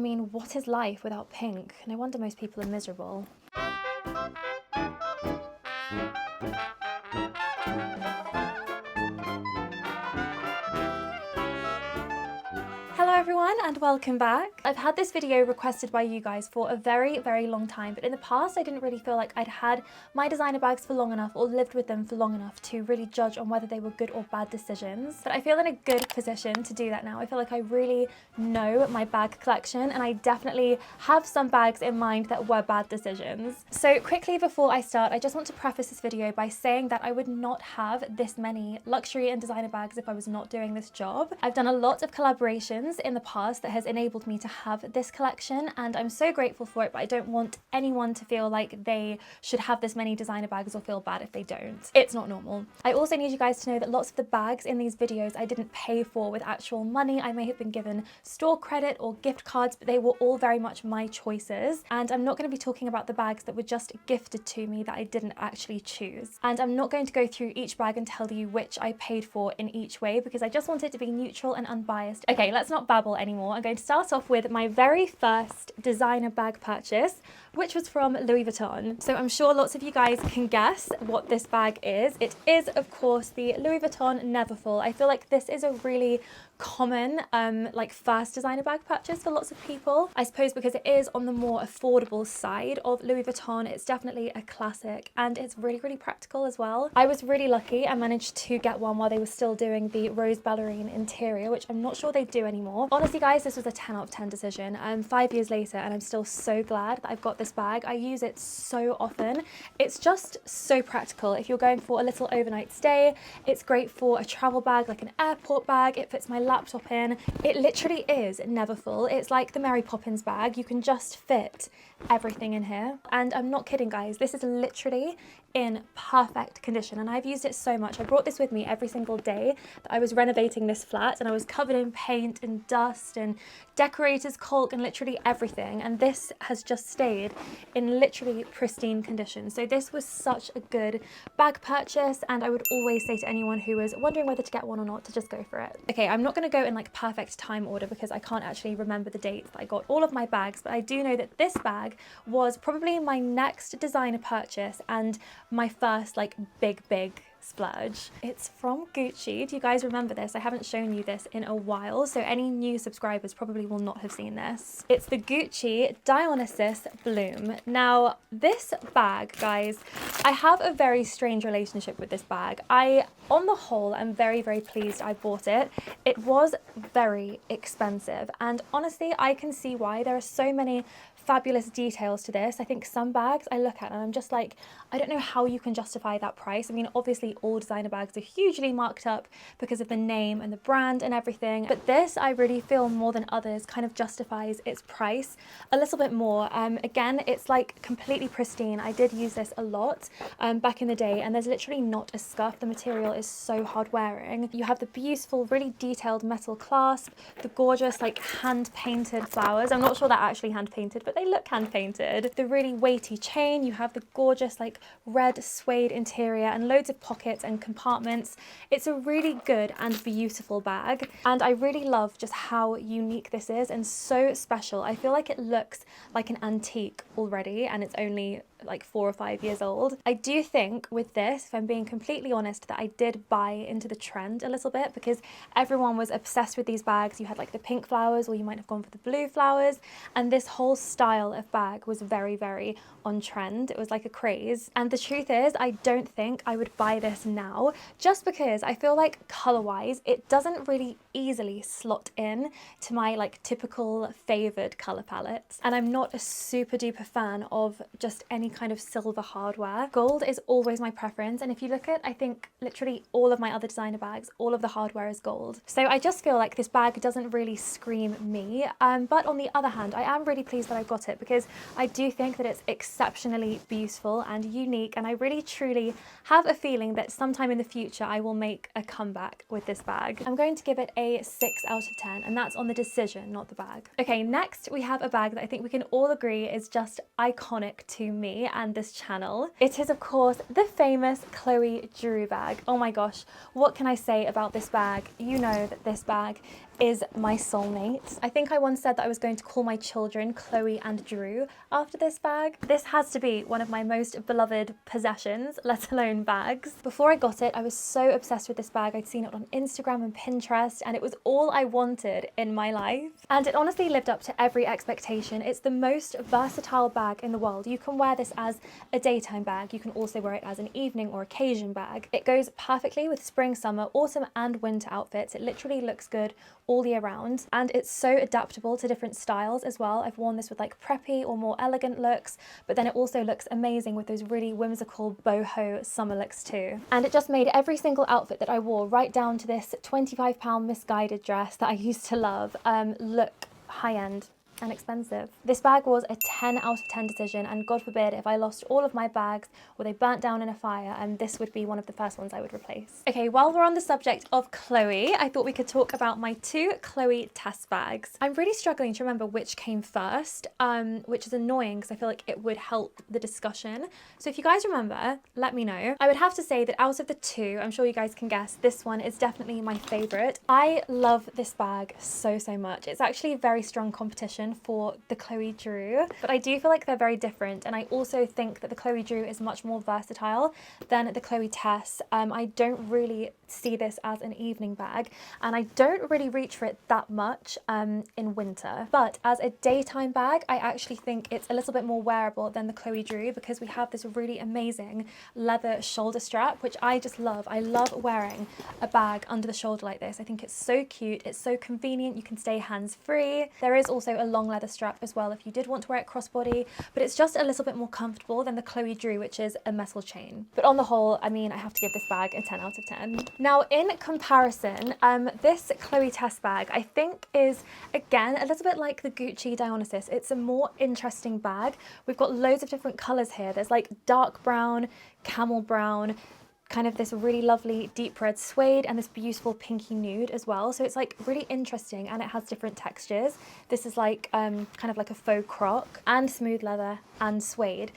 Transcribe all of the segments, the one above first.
mean, what is life without pink? No wonder most people are miserable. Hello everyone and welcome back. I've had this video requested by you guys for a very, very long time, but in the past I didn't really feel like I'd had my designer bags for long enough or lived with them for long enough to really judge on whether they were good or bad decisions. But I feel in a good position to do that now. I feel like I really know my bag collection and I definitely have some bags in mind that were bad decisions. So quickly before I start, I just want to preface this video by saying that I would not have this many luxury and designer bags if I was not doing this job. I've done a lot of collaborations in the past that has enabled me to have this collection and I'm so grateful for it, but I don't want anyone to feel like they should have this many designer bags or feel bad if they don't. It's not normal. I also need you guys to know that lots of the bags in these videos I didn't pay for with actual money. I may have been given store credit or gift cards, but they were all very much my choices. And I'm not going to be talking about the bags that were just gifted to me that I didn't actually choose. And I'm not going to go through each bag and tell you which I paid for in each way because I just want it to be neutral and unbiased. Okay, let's not babble anymore. I'm going to start off with my very first designer bag purchase, which was from Louis Vuitton. So I'm sure lots of you guys can guess what this bag is. It is, of course, the Louis Vuitton Neverfull. I feel like this is a really common like first designer bag purchase for lots of people. I suppose because it is on the more affordable side of Louis Vuitton, it's definitely a classic and it's really, really practical as well. I was really lucky. I managed to get one while they were still doing the rose ballerine interior, which I'm not sure they do anymore. Honestly, guys, this was a 10 out of 10 decision. 5 years later, and I'm still so glad that I've got this bag. I use it so often. It's just so practical. If you're going for a little overnight stay, it's great for a travel bag, like an airport bag. It fits my laptop in. It literally is Neverfull. It's like the Mary Poppins bag. You can just fit everything in here. And I'm not kidding, guys. This is literally in perfect condition and I've used it so much. I brought this with me every single day that I was renovating this flat and I was covered in paint and dust and decorators caulk and literally everything, and this has just stayed in literally pristine condition. So this was such a good bag purchase and I would always say to anyone who is wondering whether to get one or not to just go for it. Okay, I'm not going to go in like perfect time order because I can't actually remember the dates that I got all of my bags, but I do know that this bag was probably my next designer purchase and my first like big splurge. It's from Gucci. Do you guys remember this? I haven't shown you this in a while, so any new subscribers probably will not have seen this. It's the Gucci Dionysus Bloom. Now, this bag, guys, I have a very strange relationship with this bag. On the whole, I'm very, very pleased I bought it. It was very expensive, and honestly, I can see why. There are so many fabulous details to this. I think some bags I look at and I'm just like, I don't know how you can justify that price. I mean, obviously all designer bags are hugely marked up because of the name and the brand and everything, but this I really feel more than others kind of justifies its price a little bit more. Again, it's like completely pristine. I did use this a lot back in the day and there's literally not a scuff. The material is so hard wearing. You have the beautiful, really detailed metal clasp, the gorgeous like hand painted flowers. I'm not sure they're actually hand painted, but they look hand painted. The really weighty chain, you have the gorgeous like red suede interior and loads of pockets and compartments. It's a really good and beautiful bag and I really love just how unique this is and so special. I feel like it looks like an antique already and it's only like 4 or 5 years old. I do think with this, if I'm being completely honest, that I did buy into the trend a little bit because everyone was obsessed with these bags. You had like the pink flowers or you might have gone for the blue flowers, and this whole style of bag was very, very on trend. It was like a craze. And the truth is, I don't think I would buy this now just because I feel like color-wise, it doesn't really easily slot in to my like typical favored color palettes. And I'm not a super duper fan of just any kind of silver hardware. Gold is always my preference, and if you look at, I think literally all of my other designer bags, all of the hardware is gold. So I just feel like this bag doesn't really scream me, but on the other hand, I am really pleased that I got it because I do think that it's exceptionally beautiful and unique, and I really truly have a feeling that sometime in the future I will make a comeback with this bag. I'm going to give it a 6 out of 10, and that's on the decision, not the bag. Okay, next we have a bag that I think we can all agree is just iconic to me and this channel. It is, of course, the famous Chloe Drew bag. Oh my gosh, what can I say about this bag? You know that this bag is my soulmate. I think I once said that I was going to call my children Chloe and Drew after this bag. This has to be one of my most beloved possessions, let alone bags. Before I got it, I was so obsessed with this bag. I'd seen it on Instagram and Pinterest, and it was all I wanted in my life. And it honestly lived up to every expectation. It's the most versatile bag in the world. You can wear this as a daytime bag. You can also wear it as an evening or occasion bag. It goes perfectly with spring, summer, autumn and winter outfits. It literally looks good all year round, and it's so adaptable to different styles as well. I've worn this with like preppy or more elegant looks, but then it also looks amazing with those really whimsical boho summer looks too. And it just made every single outfit that I wore, right down to this £25 misguided dress that I used to love, look high-end and expensive. This bag was a 10 out of 10 decision, and God forbid if I lost all of my bags or they burnt down in a fire, and this would be one of the first ones I would replace. Okay, while we're on the subject of Chloe, I thought we could talk about my two Chloe Tess bags. I'm really struggling to remember which came first, which is annoying because I feel like it would help the discussion. So if you guys remember, let me know. I would have to say that out of the two, I'm sure you guys can guess, this one is definitely my favorite. I love this bag so much. It's actually very strong competition for the Chloe Drew, but I do feel like they're very different, and I also think that the Chloe Drew is much more versatile than the Chloe Tess. I don't really see this as an evening bag, and I don't really reach for it that much in winter, but as a daytime bag I actually think it's a little bit more wearable than the Chloe Drew, because we have this really amazing leather shoulder strap, which I just love. I love wearing a bag under the shoulder like this. I think it's so cute, it's so convenient, you can stay hands free. There is also a long leather strap as well if you did want to wear it crossbody, but it's just a little bit more comfortable than the Chloe Drew, which is a metal chain. But on the whole, I mean, I have to give this bag a 10 out of 10. Now in comparison, this Chloe Tess bag I think is again a little bit like the Gucci Dionysus. It's a more interesting bag. We've got loads of different colours here. There's like dark brown, camel brown, kind of this really lovely deep red suede, and this beautiful pinky nude as well. So it's like really interesting, and it has different textures. This is like kind of like a faux croc, and smooth leather and suede.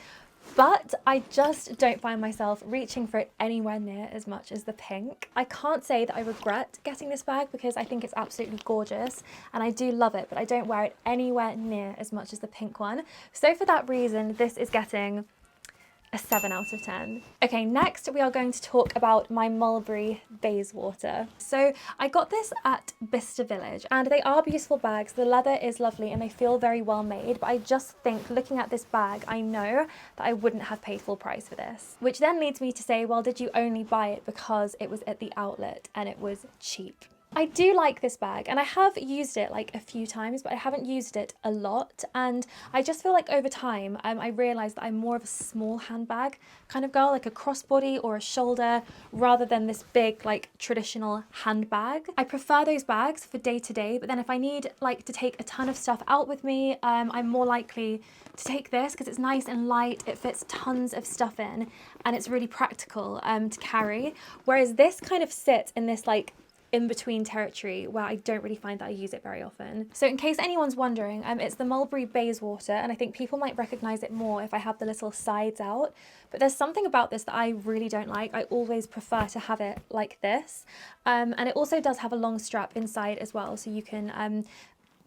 But I just don't find myself reaching for it anywhere near as much as the pink. I can't say that I regret getting this bag because I think it's absolutely gorgeous and I do love it, but I don't wear it anywhere near as much as the pink one. So for that reason, this is getting a 7 out of 10. Okay, next we are going to talk about my Mulberry Bayswater. So I got this at Bicester Village, and they are beautiful bags. The leather is lovely and they feel very well made, but I just think looking at this bag, I know that I wouldn't have paid full price for this. Which then leads me to say, well, did you only buy it because it was at the outlet and it was cheap? I do like this bag, and I have used it like a few times, but I haven't used it a lot, and I just feel like over time I realised that I'm more of a small handbag kind of girl, like a crossbody or a shoulder, rather than this big like traditional handbag. I prefer those bags for day to day, but then if I need like to take a ton of stuff out with me, I'm more likely to take this because it's nice and light, it fits tons of stuff in, and it's really practical to carry, whereas this kind of sits in this like in-between territory where I don't really find that I use it very often. So in case anyone's wondering, it's the Mulberry Bayswater, and I think people might recognise it more if I have the little sides out, but there's something about this that I really don't like. I always prefer to have it like this, and it also does have a long strap inside as well, so you can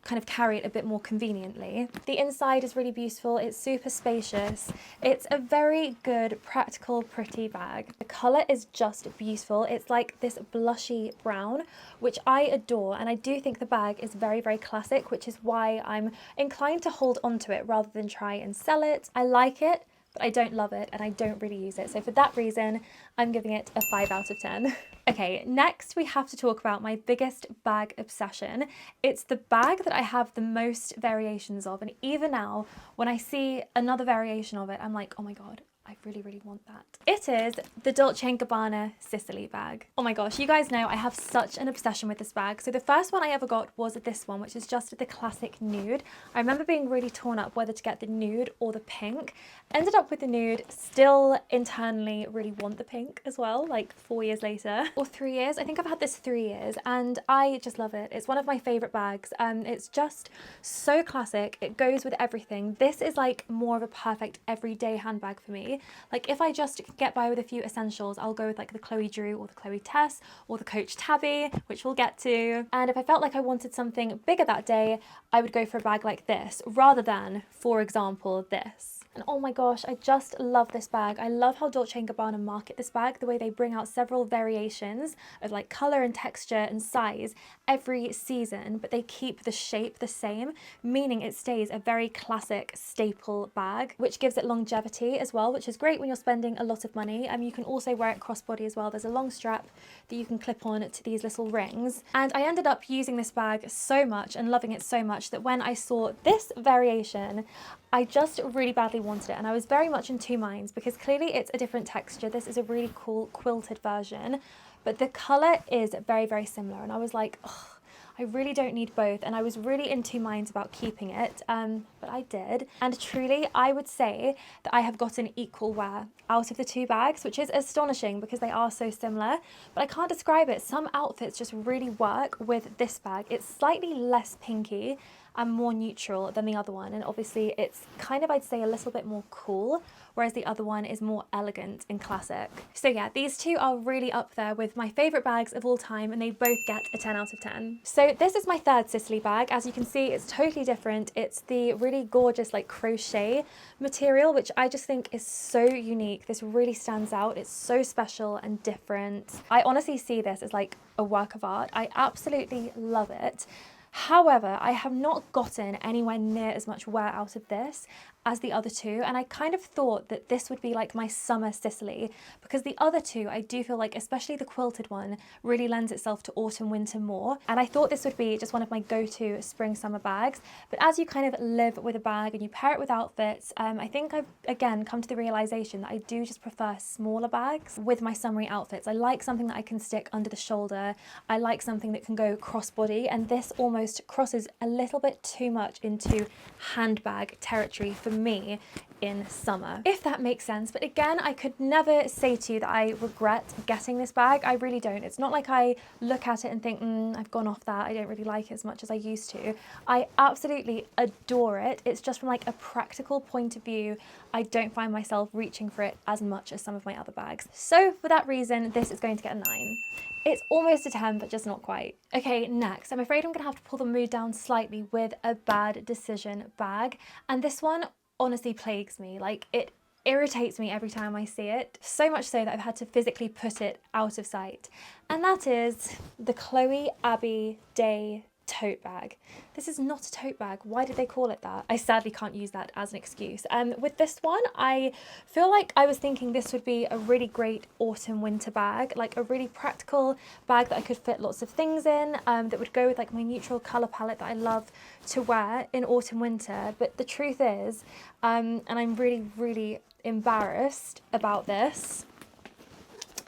kind of carry it a bit more conveniently. The inside is really beautiful, it's super spacious, it's a very good, practical, pretty bag. The colour is just beautiful, it's like this blushy brown, which I adore, and I do think the bag is very, very classic, which is why I'm inclined to hold on to it rather than try and sell it. I like it, but I don't love it and I don't really use it. So for that reason, I'm giving it a 5 out of 10. Okay, next we have to talk about my biggest bag obsession. It's the bag that I have the most variations of, and even now, when I see another variation of it, I'm like, oh my God, I really, really want that. It is the Dolce & Gabbana Sicily bag. Oh my gosh, you guys know I have such an obsession with this bag. So the first one I ever got was this one, which is just the classic nude. I remember being really torn up whether to get the nude or the pink. Ended up with the nude, still internally really want the pink as well, like 4 years later. Or 3 years, I think I've had this 3 years, and I just love it. It's one of my favorite bags. It's just so classic, it goes with everything. This is like more of a perfect everyday handbag for me. Like if I just get by with a few essentials, I'll go with like the Chloe Drew or the Chloe Tess or the Coach Tabby, which we'll get to. And if I felt like I wanted something bigger that day, I would go for a bag like this rather than, for example, this. And oh my gosh, I just love this bag. I love how Dolce & Gabbana market this bag, the way they bring out several variations of like color and texture and size every season, but they keep the shape the same, meaning it stays a very classic staple bag, which gives it longevity as well, which is great when you're spending a lot of money. You can also wear it crossbody as well. There's a long strap that you can clip on to these little rings. And I ended up using this bag so much and loving it so much that when I saw this variation, I just really badly wanted it, and I was very much in two minds because clearly it's a different texture. This is a really cool quilted version, but the colour is very, very similar, and I was like, ugh, I really don't need both, and I was really in two minds about keeping it, but I did. And truly, I would say that I have gotten equal wear out of the two bags, which is astonishing because they are so similar, but I can't describe it. Some outfits just really work with this bag. It's slightly less pinky and more neutral than the other one, and obviously it's kind of, I'd say, a little bit more cool, whereas the other one is more elegant and classic. So yeah, these two are really up there with my favourite bags of all time, and they both get a 10 out of 10. So this is my third Sicily bag. As you can see, it's totally different. It's the really gorgeous like crochet material, which I just think is so unique. This really stands out. It's so special and different. I honestly see this as like a work of art. I absolutely love it. However, I have not gotten anywhere near as much wear out of this as the other two, and I kind of thought that this would be like my summer Sicily, because the other two I do feel like, especially the quilted one, really lends itself to autumn winter more, and I thought this would be just one of my go-to spring summer bags. But as you kind of live with a bag and you pair it with outfits, I think I've again come to the realization that I do just prefer smaller bags with my summery outfits. I like something that I can stick under the shoulder. I like something that can go crossbody, and this almost crosses a little bit too much into handbag territory for me in summer, if that makes sense. But again, I could never say to you that I regret getting this bag. I really don't. It's not like I look at it and think, I've gone off that, I don't really like it as much as I used to. I absolutely adore it. It's just from like a practical point of view, I don't find myself reaching for it as much as some of my other bags. So for that reason, this is going to get a 9. It's almost a 10, but just not quite. Okay, next, I'm afraid I'm gonna have to pull the mood down slightly with a bad decision bag. And this one honestly plagues me. Like, it irritates me every time I see it. So much so that I've had to physically put it out of sight. And that is the Chloe Abbey Day tote bag. This is not a tote bag. Why did they call it that? I sadly can't use that as an excuse. With this one, I feel like I was thinking this would be a really great autumn winter bag, like a really practical bag that I could fit lots of things in, that would go with like my neutral colour palette that I love to wear in autumn winter. But the truth is, and I'm really, really embarrassed about this,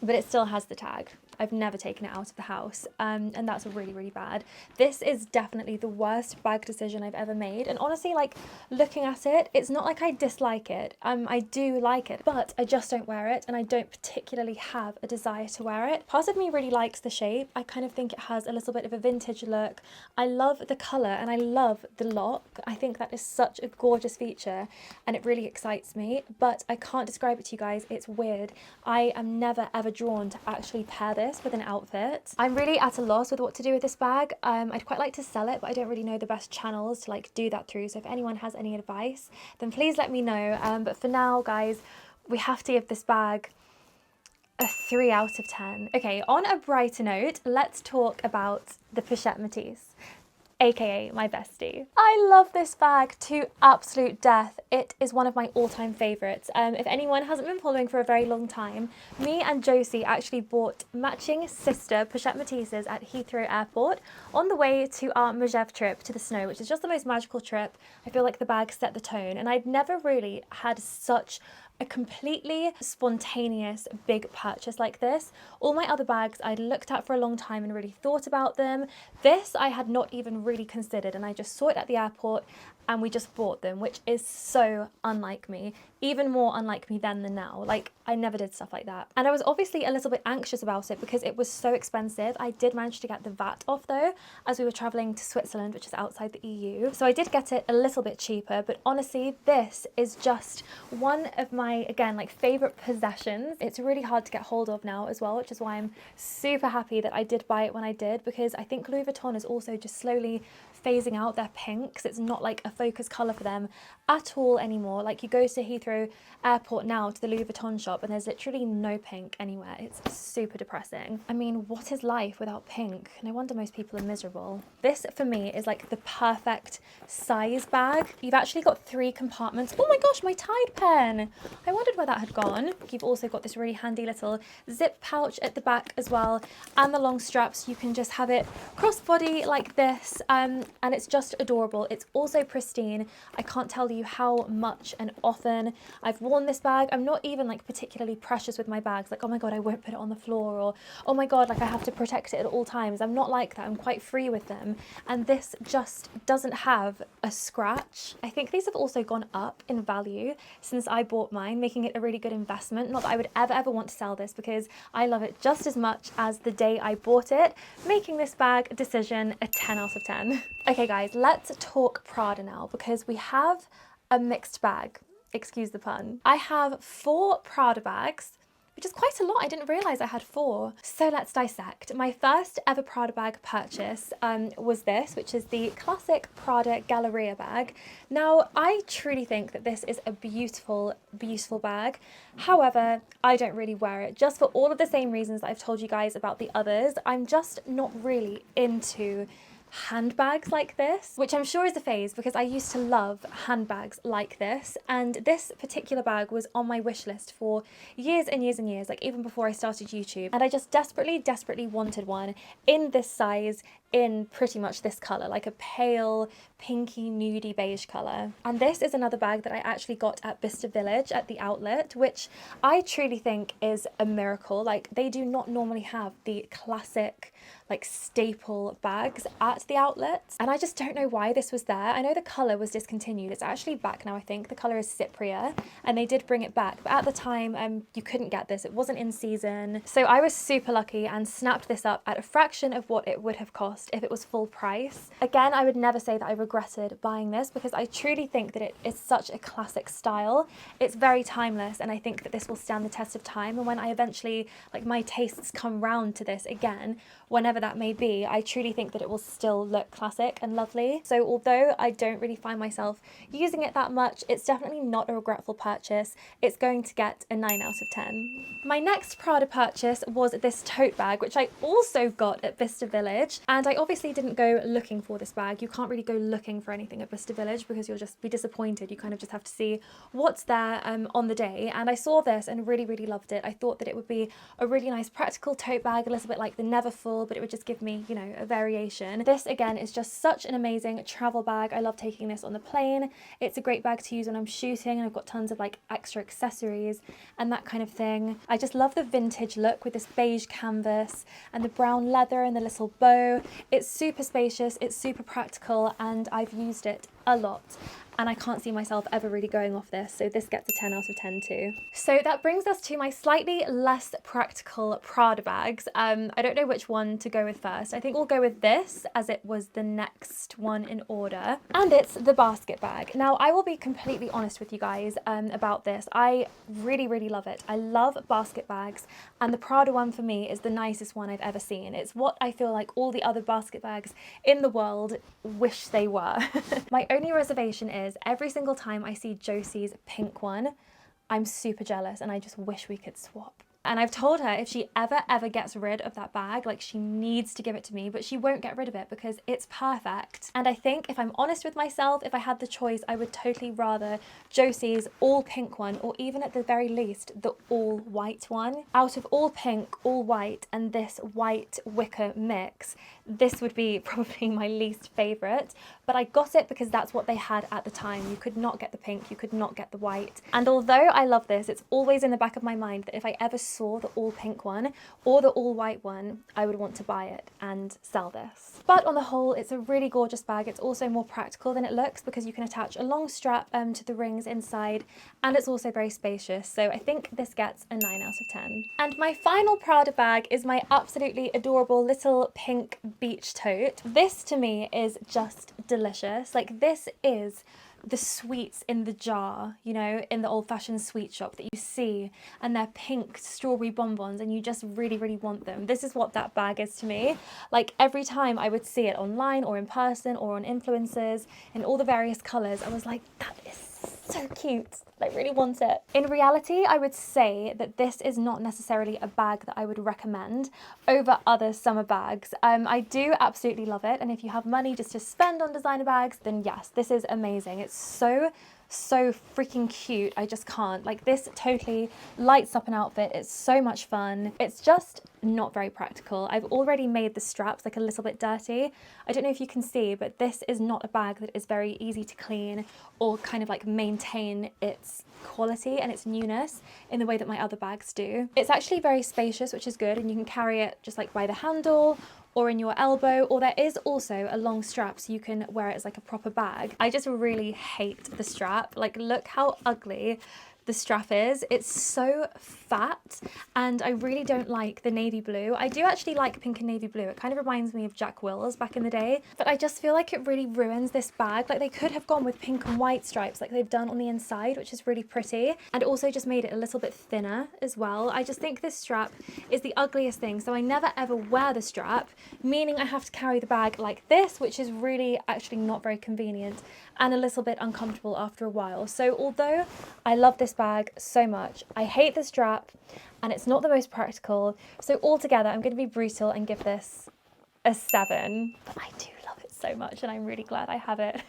but it still has the tag. I've never taken it out of the house, and that's really, really bad. This is definitely the worst bag decision I've ever made, and honestly, like, looking at it, it's not like I dislike it. I do like it, but I just don't wear it, and I don't particularly have a desire to wear it. Part of me really likes the shape. I kind of think it has a little bit of a vintage look. I love the colour, and I love the lock. I think that is such a gorgeous feature, and it really excites me, but I can't describe it to you guys. It's weird. I am never ever drawn to actually pair this with an outfit. I'm really at a loss with what to do with this bag. I'd quite like to sell it, but I don't really know the best channels to like do that through. So if anyone has any advice, then please let me know. But for now, guys, we have to give this bag a 3 out of 10. Okay, on a brighter note, let's talk about the Pochette Metis, aka my bestie. I love this bag to absolute death. It is one of my all-time favourites. If anyone hasn't been following for a very long time, me and Josie actually bought matching sister Pochette Metises at Heathrow Airport on the way to our Megève trip to the snow, which is just the most magical trip. I feel like the bag set the tone, and I'd never really had such a completely spontaneous big purchase like this. All my other bags I'd looked at for a long time and really thought about them. This I had not even really considered, and I just saw it at the airport and we just bought them, which is so unlike me, even more unlike me then than now. Like, I never did stuff like that. And I was obviously a little bit anxious about it because it was so expensive. I did manage to get the VAT off though, as we were traveling to Switzerland, which is outside the EU. So I did get it a little bit cheaper, but honestly, this is just one of my, again, like favorite possessions. It's really hard to get hold of now as well, which is why I'm super happy that I did buy it when I did, because I think Louis Vuitton is also just slowly phasing out their pinks. It's not like a focus colour for them at all anymore. Like, you go to Heathrow Airport now to the Louis Vuitton shop and there's literally no pink anywhere. It's super depressing. I mean, what is life without pink? No wonder most people are miserable. This for me is like the perfect size bag. You've actually got 3 compartments. Oh my gosh, my Tide pen. I wondered where that had gone. You've also got this really handy little zip pouch at the back as well, and the long straps. You can just have it crossbody like this, and it's just adorable. It's also pristine. I can't tell you how much and often I've worn this bag. I'm not even like particularly precious with my bags, like, oh my god, I won't put it on the floor, or oh my god, like I have to protect it at all times. I'm not like that. I'm quite free with them, and this just doesn't have a scratch. I think these have also gone up in value since I bought mine, making it a really good investment. Not that I would ever want to sell this, because I love it just as much as the day I bought it, making this bag decision a 10 out of 10. Okay guys, let's talk Prada now, because we have a mixed bag. Excuse the pun. I have 4 Prada bags, which is quite a lot. I didn't realise I had 4. So let's dissect. My first ever Prada bag purchase was this, which is the classic Prada Galleria bag. Now, I truly think that this is a beautiful, beautiful bag. However, I don't really wear it, just for all of the same reasons that I've told you guys about the others. I'm just not really into handbags like this, which I'm sure is a phase, because I used to love handbags like this, and this particular bag was on my wish list for years and years and years, like even before I started YouTube, and I just desperately wanted one in this size, in pretty much this colour, like a pale pinky nudie beige colour. And this is another bag that I actually got at Bicester Village at the outlet, which I truly think is a miracle. Like, they do not normally have the classic like staple bags at the outlets, and I just don't know why this was there. I know the colour was discontinued. It's actually back now, I think. The colour is Cypria, and they did bring it back, but at the time you couldn't get this. It wasn't in season. So I was super lucky and snapped this up at a fraction of what it would have cost if it was full price. Again, I would never say that I regretted buying this, because I truly think that it is such a classic style. It's very timeless, and I think that this will stand the test of time. And when I eventually, like, my tastes come round to this again, whenever that may be, I truly think that it will still look classic and lovely. So although I don't really find myself using it that much, it's definitely not a regretful purchase. It's going to get a 9 out of 10. My next Prada purchase was this tote bag, which I also got at Bicester Village, and I obviously didn't go looking for this bag. You can't really go looking for anything at Bicester Village, because you'll just be disappointed. You kind of just have to see what's there on the day, and I saw this and really loved it. I thought that it would be a really nice practical tote bag, a little bit like the Neverfull, but it would just give me, you know, a variation. This again is just such an amazing travel bag. I love taking this on the plane. It's a great bag to use when I'm shooting, and I've got tons of like extra accessories and that kind of thing. I just love the vintage look with this beige canvas and the brown leather and the little bow. It's super spacious, it's super practical, and I've used it a lot, and I can't see myself ever really going off this, so this gets a 10 out of 10 too. So that brings us to my slightly less practical Prada bags. I don't know which one to go with first. I think we'll go with this, as it was the next one in order, and it's the basket bag. Now, I will be completely honest with you guys about this. I really love it. I love basket bags, and the Prada one for me is the nicest one I've ever seen. It's what I feel like all the other basket bags in the world wish they were. My only reservation is every single time I see Josie's pink one, I'm super jealous, and I just wish we could swap. And I've told her if she ever gets rid of that bag, like, she needs to give it to me, but she won't get rid of it because it's perfect. And I think, if I'm honest with myself, if I had the choice, I would totally rather Josie's all pink one, or even at the very least, the all white one. Out of all pink, all white, and this white wicker mix, this would be probably my least favourite, but I got it because that's what they had at the time. You could not get the pink, you could not get the white. And although I love this, it's always in the back of my mind that if I ever saw the all pink one or the all white one, I would want to buy it and sell this. But on the whole, it's a really gorgeous bag. It's also more practical than it looks because you can attach a long strap to the rings inside, and it's also very spacious. So I think this gets a 9 out of 10. And my final Prada bag is my absolutely adorable little pink beach tote. This to me is just delicious. Like, this is the sweets in the jar, you know, in the old-fashioned sweet shop that you see, and they're pink strawberry bonbons and you just really, really want them. This is what that bag is to me. Like, every time I would see it online or in person or on influencers in all the various colours, I was like, that is so cute. I really want it. In reality, I would say that this is not necessarily a bag that I would recommend over other summer bags. I do absolutely love it, and if you have money just to spend on designer bags, then yes, this is amazing. It's so freaking cute. I just can't. Like, this totally lights up an outfit. It's so much fun. It's just not very practical. I've already made the straps like a little bit dirty. I don't know if you can see, but this is not a bag that is very easy to clean or kind of like maintain its quality and its newness in the way that my other bags do. It's actually very spacious, which is good, and you can carry it just like by the handle or in your elbow, or there is also a long strap so you can wear it as like a proper bag. I just really hate the strap. Like, look how ugly the strap is. It's so fat, and I really don't like the navy blue. I do actually like pink and navy blue. It kind of reminds me of Jack Wills back in the day, but I just feel like it really ruins this bag. Like, they could have gone with pink and white stripes like they've done on the inside, which is really pretty, and also just made it a little bit thinner as well. I just think this strap is the ugliest thing, so I never ever wear the strap, meaning I have to carry the bag like this, which is really actually not very convenient and a little bit uncomfortable after a while. So although I love this bag so much, I hate the strap and it's not the most practical. So altogether, I'm going to be brutal and give this a 7. But I do love it so much and I'm really glad I have it.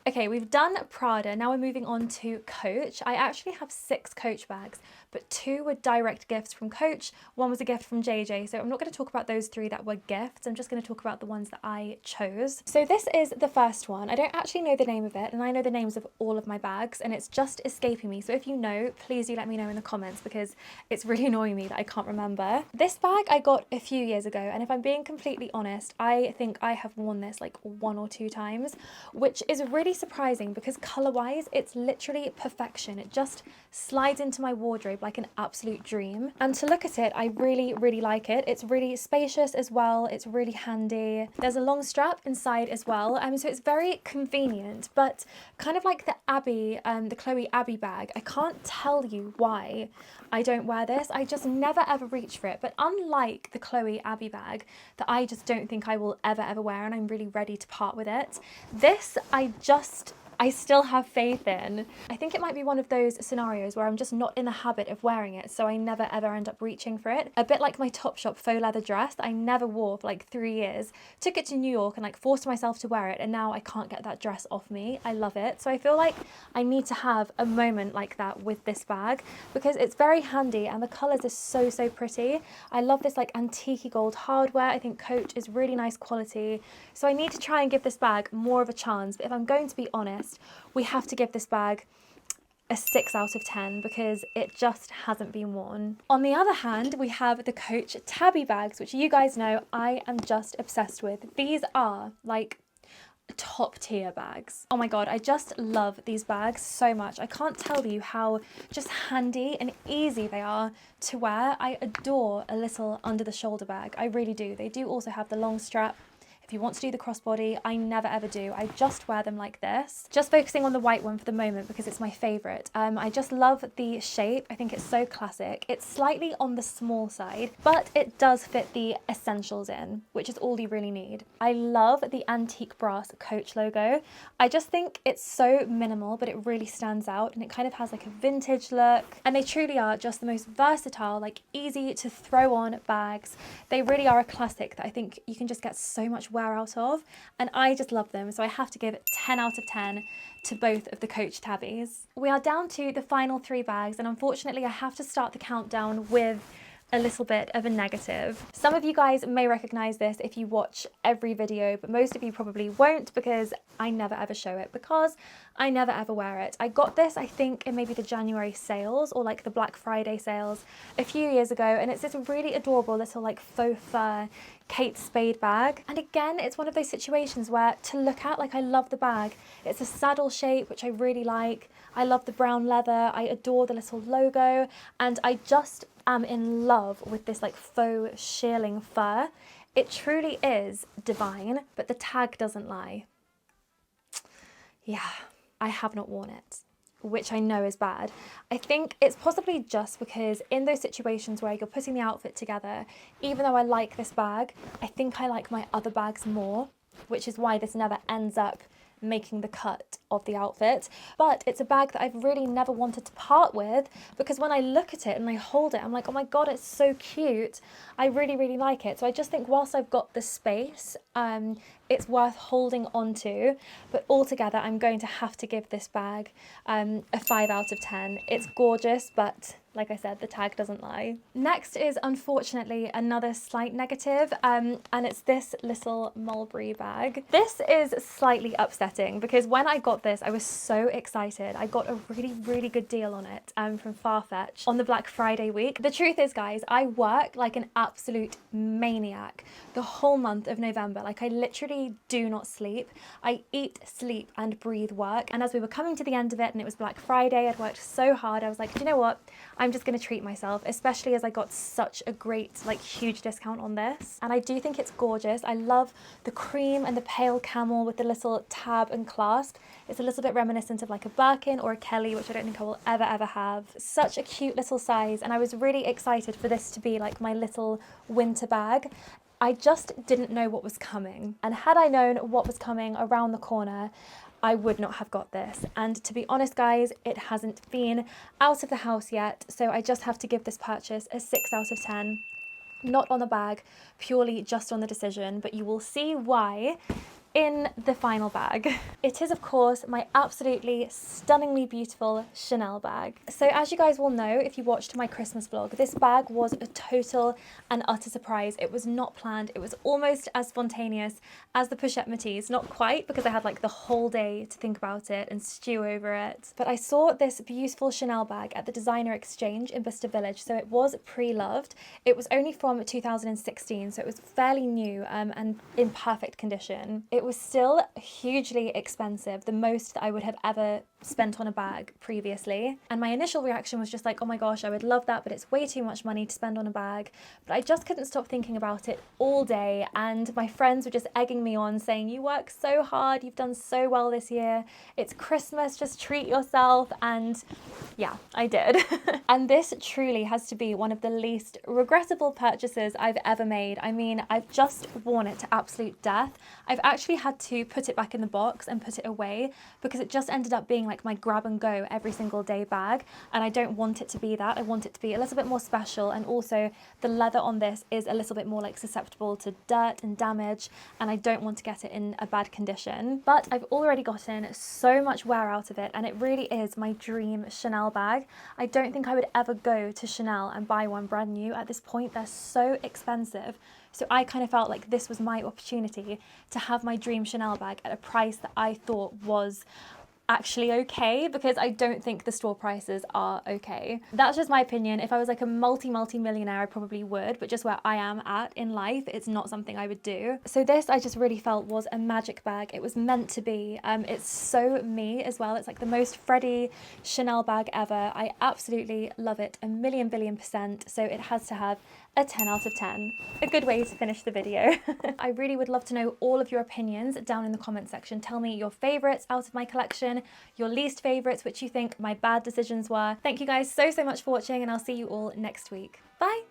Okay, we've done Prada. Now we're moving on to Coach. I actually have 6 Coach bags, but 2 were direct gifts from Coach. 1 was a gift from JJ. So I'm not going to talk about those 3 that were gifts. I'm just going to talk about the ones that I chose. So this is the first one. I don't actually know the name of it, and I know the names of all of my bags, and it's just escaping me. So if you know, please do let me know in the comments, because it's really annoying me that I can't remember. This bag I got a few years ago, and if I'm being completely honest, I think I have worn this like 1 or 2 times, which is really surprising because color-wise, it's literally perfection. It just slides into my wardrobe like an absolute dream. And to look at it, I really, really like it. It's really spacious as well. It's really handy. There's a long strap inside as well. So it's very convenient, but kind of like the Abby, the Chloe Abby bag, I can't tell you why I don't wear this. I just never ever reach for it. But unlike the Chloe Abby bag that I just don't think I will ever wear, and I'm really ready to part with it, this I still have faith in. I think it might be one of those scenarios where I'm just not in the habit of wearing it, so I never ever end up reaching for it. A bit like my Topshop faux leather dress that I never wore for like 3 years. Took it to New York and like forced myself to wear it, and now I can't get that dress off me. I love it. So I feel like I need to have a moment like that with this bag because it's very handy and the colours are so pretty. I love this like antique gold hardware. I think Coach is really nice quality. So I need to try and give this bag more of a chance. But if I'm going to be honest, we have to give this bag a 6 out of 10 because it just hasn't been worn. On the other hand, we have the Coach Tabby bags, which you guys know I am just obsessed with. These are like top tier bags. Oh my god, I just love these bags so much. I can't tell you how just handy and easy they are to wear. I adore a little under the shoulder bag. I really do. They do also have the long strap. If you want to do the crossbody, I never ever do. I just wear them like this. Just focusing on the white one for the moment because it's my favourite. I just love the shape. I think it's so classic. It's slightly on the small side, but it does fit the essentials in, which is all you really need. I love the antique brass Coach logo. I just think it's so minimal, but it really stands out and it kind of has like a vintage look. And they truly are just the most versatile, like easy to throw on bags. They really are a classic that I think you can just get so much wear out of, and I just love them, so I have to give it 10 out of 10 to both of the Coach Tabbies. We are down to the final 3 bags, and unfortunately I have to start the countdown with a little bit of a negative. Some of you guys may recognize this if you watch every video, but most of you probably won't because I never ever show it because I never ever wear it. I got this, I think, in maybe the January sales or like the Black Friday sales a few years ago, and it's this really adorable little like faux fur Kate Spade bag. And again, it's one of those situations where to look at, like I love the bag. It's a saddle shape, which I really like. I love the brown leather. I adore the little logo, and I just am in love with this like faux shearling fur. It truly is divine, but the tag doesn't lie. Yeah, I have not worn it, which I know is bad. I think it's possibly just because in those situations where you're putting the outfit together, even though I like this bag, I think I like my other bags more, which is why this never ends up making the cut of the outfit. But it's a bag that I've really never wanted to part with, because when I look at it and I hold it, I'm like, oh my god, it's so cute. I really, really like it. So I just think whilst I've got the space, it's worth holding on to. But altogether, I'm going to have to give this bag a 5 out of 10. It's gorgeous, but like I said, the tag doesn't lie. Next is unfortunately another slight negative, and it's this little Mulberry bag. This is slightly upsetting because when I got this, I was so excited. I got a really, really good deal on it from Farfetch on the Black Friday week. The truth is, guys, I work like an absolute maniac the whole month of November. Like I literally do not sleep. I eat, sleep and breathe work. And as we were coming to the end of it and it was Black Friday, I'd worked so hard. I was like, do you know what? I'm just going to treat myself, especially as I got such a great, like huge discount on this. And I do think it's gorgeous. I love the cream and the pale camel with the little tab and clasp. It's a little bit reminiscent of like a Birkin or a Kelly, which I don't think I will ever have. Such a cute little size. And I was really excited for this to be like my little winter bag. I just didn't know what was coming. And had I known what was coming around the corner, I would not have got this. And to be honest, guys, it hasn't been out of the house yet. So I just have to give this purchase a 6 out of 10. Not on the bag, purely just on the decision, but you will see why in the final bag. It is, of course, my absolutely stunningly beautiful Chanel bag. So as you guys will know, if you watched my Christmas vlog, this bag was a total and utter surprise. It was not planned. It was almost as spontaneous as the Pochette Metis. Not quite, because I had like the whole day to think about it and stew over it. But I saw this beautiful Chanel bag at the Designer Exchange in Bicester Village, so it was pre-loved. It was only from 2016, so it was fairly new and in perfect condition. It was still hugely expensive, the most that I would have ever spent on a bag previously. And my initial reaction was just like, oh my gosh, I would love that, but it's way too much money to spend on a bag. But I just couldn't stop thinking about it all day. And my friends were just egging me on, saying, you work so hard, you've done so well this year. It's Christmas, just treat yourself. And yeah, I did. And this truly has to be one of the least regrettable purchases I've ever made. I mean, I've just worn it to absolute death. I've actually had to put it back in the box and put it away because it just ended up being like my grab and go every single day bag, and I don't want it to be that. I want it to be a little bit more special, and also the leather on this is a little bit more like susceptible to dirt and damage, and I don't want to get it in a bad condition. But I've already gotten so much wear out of it, and it really is my dream Chanel bag. I don't think I would ever go to Chanel and buy one brand new at this point. They're so expensive. So I kind of felt like this was my opportunity to have my dream Chanel bag at a price that I thought was actually okay, because I don't think the store prices are okay. That's just my opinion. If I was like a multi-millionaire, I probably would, but just where I am at in life, it's not something I would do. So this, I just really felt was a magic bag. It was meant to be. It's so me as well. It's like the most Freddy Chanel bag ever. I absolutely love it, a million billion %. So it has to have a 10 out of 10. A good way to finish the video. I really would love to know all of your opinions down in the comment section. Tell me your favorites out of my collection, your least favorites, which you think my bad decisions were. Thank you guys so much for watching, and I'll see you all next week. Bye.